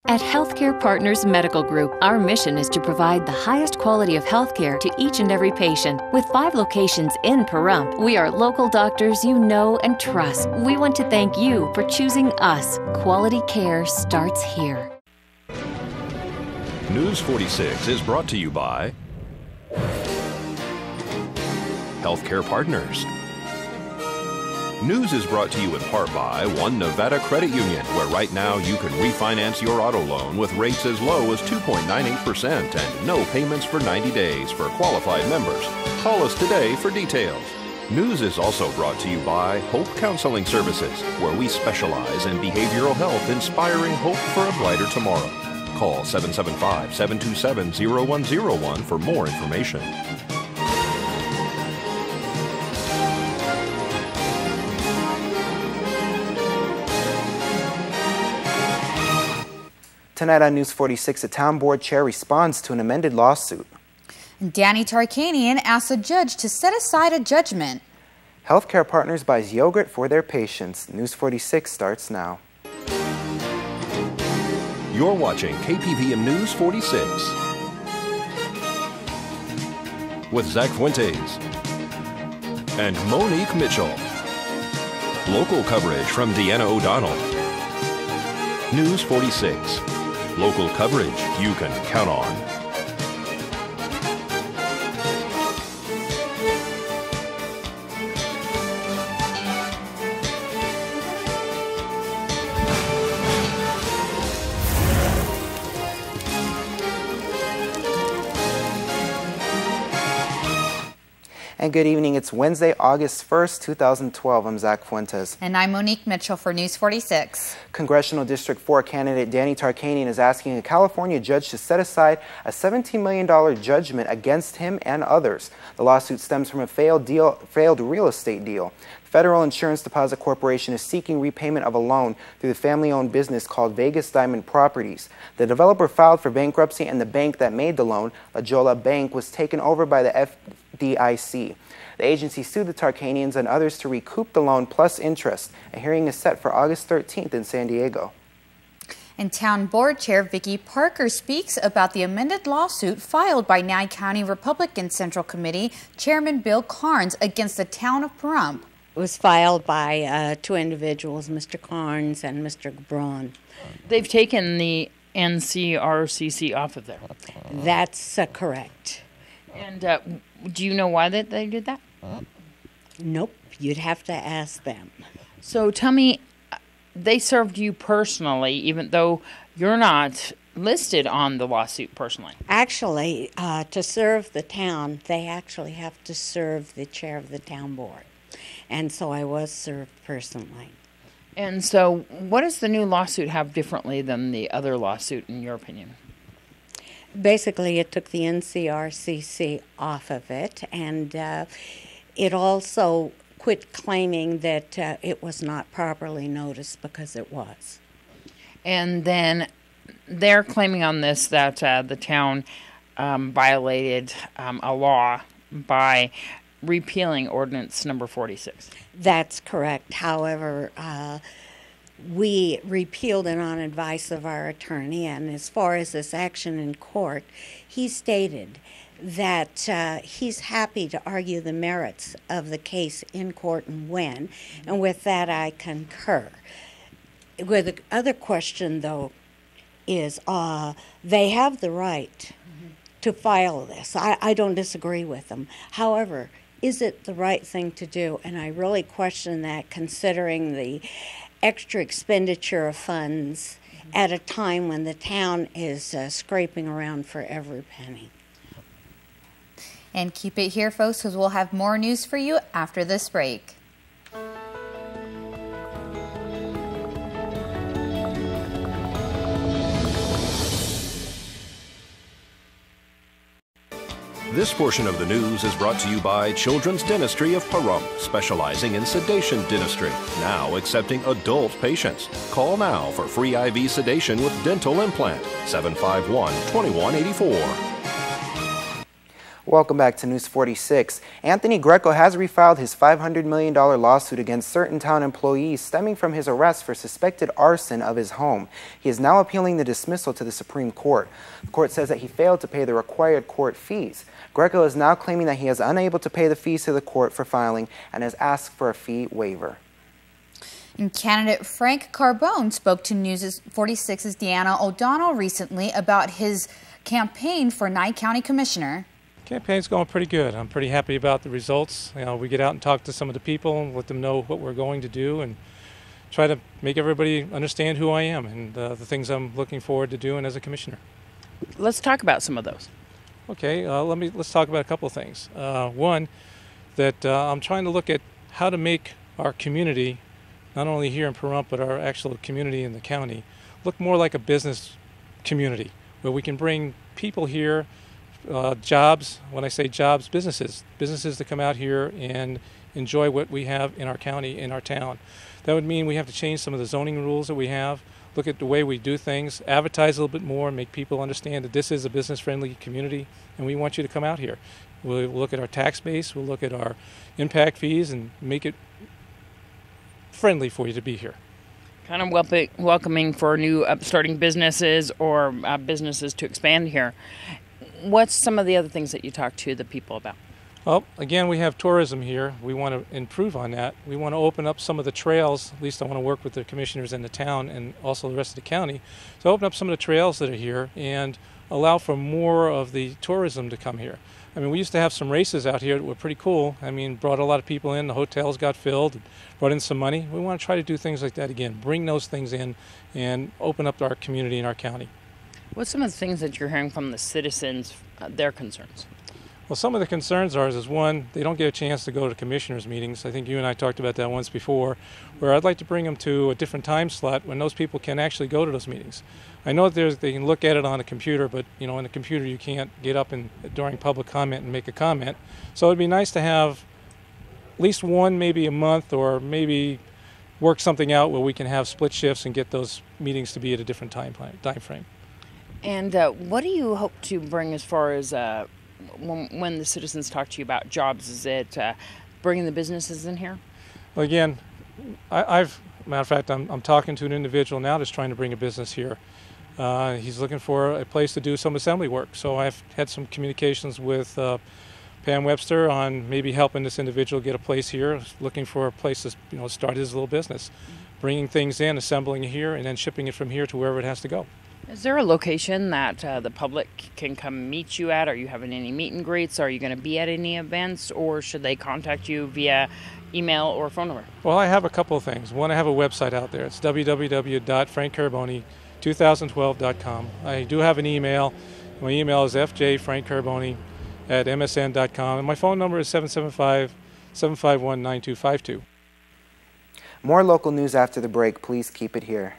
At Healthcare Partners Medical Group, our mission is to provide the highest quality of healthcare to each and every patient. With 5 locations in Pahrump, we are local doctors you know and trust. We want to thank you for choosing us. Quality care starts here. News 46 is brought to you by Healthcare Partners. News is brought to you in part by One Nevada Credit Union, where right now you can refinance your auto loan with rates as low as 2.98% and no payments for 90 days for qualified members. Call us today for details. News is also brought to you by Hope Counseling Services, where we specialize in behavioral health, inspiring hope for a brighter tomorrow. Call 775-727-0101 for more information. Tonight on News 46, a town board chair responds to an amended lawsuit. Danny Tarkanian asks a judge to set aside a judgment. Healthcare Partners buys yogurt for their patients. News 46 starts now. You're watching KPVM News 46 with Zach Fuentes and Monique Mitchell. Local coverage from Deanna O'Donnell. News 46. Local coverage you can count on. And good evening. It's Wednesday, August 1st, 2012. I'm Zach Fuentes. And I'm Monique Mitchell for News 46. Congressional District 4 candidate Danny Tarkanian is asking a California judge to set aside a $17 million judgment against him and others. The lawsuit stems from a failed real estate deal. Federal Insurance Deposit Corporation is seeking repayment of a loan through the family-owned business called Vegas Diamond Properties. The developer filed for bankruptcy, and the bank that made the loan, La Jolla Bank, was taken over by the FDIC. The agency sued the Tarkanians and others to recoup the loan plus interest. A hearing is set for August 13th in San Diego. And Town Board Chair Vicki Parker speaks about the amended lawsuit filed by Nye County Republican Central Committee Chairman Bill Carnes against the town of Pahrump. It was filed by 2 individuals, Mr. Carnes and Mr. Braun. They've taken the NCRCC off of there. That's correct. And do you know why they did that? Nope, you'd have to ask them. So tell me, they served you personally, even though you're not listed on the lawsuit personally. Actually, to serve the town, they actually have to serve the chair of the town board. And so I was served personally. And so what does the new lawsuit have differently than the other lawsuit, in your opinion? Basically, it took the NCRCC off of it, and it also quit claiming that it was not properly noticed, because it was. And then they're claiming on this that the town violated a law by repealing ordinance number 46. That's correct. However, we repealed it on advice of our attorney, and as far as this action in court, he stated that he's happy to argue the merits of the case in court and win, and with that I concur. With the other question, though, is they have the right to file this. I don't disagree with them. However, is it the right thing to do? And I really question that, considering the extra expenditure of funds at a time when the town is scraping around for every penny. And keep it here, folks, because we'll have more news for you after this break. This portion of the news is brought to you by Children's Dentistry of Pahrump, specializing in sedation dentistry, now accepting adult patients. Call now for free IV sedation with dental implant, 751-2184. Welcome back to News 46. Anthony Greco has refiled his $500 million lawsuit against certain town employees stemming from his arrest for suspected arson of his home. He is now appealing the dismissal to the Supreme Court. The court says that he failed to pay the required court fees. Greco is now claiming that he is unable to pay the fees to the court for filing and has asked for a fee waiver. And candidate Frank Carbone spoke to News 46's Deanna O'Donnell recently about his campaign for Nye County Commissioner. Campaign's going pretty good. I'm pretty happy about the results. You know, we get out and talk to some of the people and let them know what we're going to do and try to make everybody understand who I am and the things I'm looking forward to doing as a commissioner. Let's talk about some of those. Okay, let's talk about a couple of things. One, that I'm trying to look at how to make our community, not only here in Pahrump, but our actual community in the county, look more like a business community where we can bring people here, jobs. When I say jobs, businesses to come out here and enjoy what we have in our county, in our town. That would mean we have to change some of the zoning rules that we have, look at the way we do things, advertise a little bit more, make people understand that this is a business-friendly community, and we want you to come out here. We'll look at our tax base, we'll look at our impact fees, and make it friendly for you to be here. Kind of welcoming for new upstarting businesses or businesses to expand here. What's some of the other things that you talk to the people about? Well, again, we have tourism here. We want to improve on that. We want to open up some of the trails. At least I want to work with the commissioners in the town and also the rest of the county. So open up some of the trails that are here and allow for more of the tourism to come here. I mean, we used to have some races out here that were pretty cool. I mean, brought a lot of people in. The hotels got filled, brought in some money. We want to try to do things like that again. Bring those things in and open up our community and our county. What's some of the things that you're hearing from the citizens, their concerns? Well, some of the concerns is one, they don't get a chance to go to commissioners' meetings. I think you and I talked about that once before, where I'd like to bring them to a different time slot when those people can actually go to those meetings. I know that they can look at it on a computer, but you know, on a computer you can't get up and during public comment and make a comment. So it'd be nice to have at least one, maybe a month, or maybe work something out where we can have split shifts and get those meetings to be at a different time frame. And what do you hope to bring as far as when the citizens talk to you about jobs? Is it bringing the businesses in here? Well, again, matter of fact, I'm talking to an individual now that's trying to bring a business here. He's looking for a place to do some assembly work. So I've had some communications with Pam Webster on maybe helping this individual get a place here, looking for a place to start his little business, bringing things in, assembling it here, and then shipping it from here to wherever it has to go. Is there a location that the public can come meet you at? Are you having any meet and greets? Are you going to be at any events, or should they contact you via email or phone number? Well, I have a couple of things. One, I have a website out there. It's www.frankcarbone2012.com. I do have an email. My email is fjfrankcarbone@msn.com, and my phone number is 775-751-9252. More local news after the break. Please keep it here.